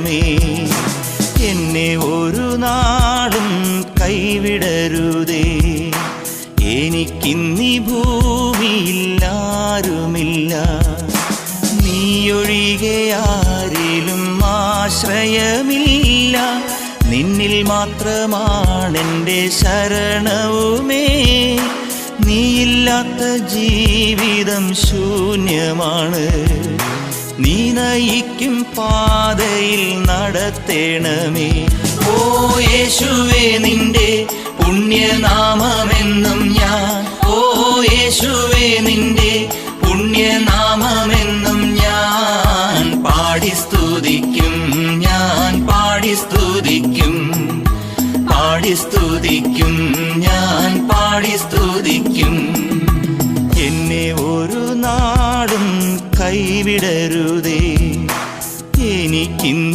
ശരണമേ. എന്നെ ഒരു നാളും കൈവിടരുതേ. എനിക്കിന്നീ ഭൂമിയിൽ ആരുമില്ല, നീയൊഴികെ ആരിലും ആശ്രയമില്ല. നിന്നിൽ മാത്രമാണെൻ്റെ ശരണവുമേ. നീയില്ലാത്ത ജീവിതം ശൂന്യമാണ്. നീ നയിക്കും പാതയിൽ നടത്തേണമേ. ഓ യേശുവേ, നിന്റെ പുണ്യനാമമെന്നും ഞാൻ, ഓ യേശുവേ, നിന്റെ പുണ്യനാമമെന്നും ഞാൻ പാടി സ്തുതിക്കും, ഞാൻ പാടി സ്തുതിക്കും, പാടി സ്തുതിക്കും, ഞാൻ പാടി സ്തുതിക്കും. എന്നെ ഒരു നാടും കൈവിടരുതേ. എനിക്കിന്ന്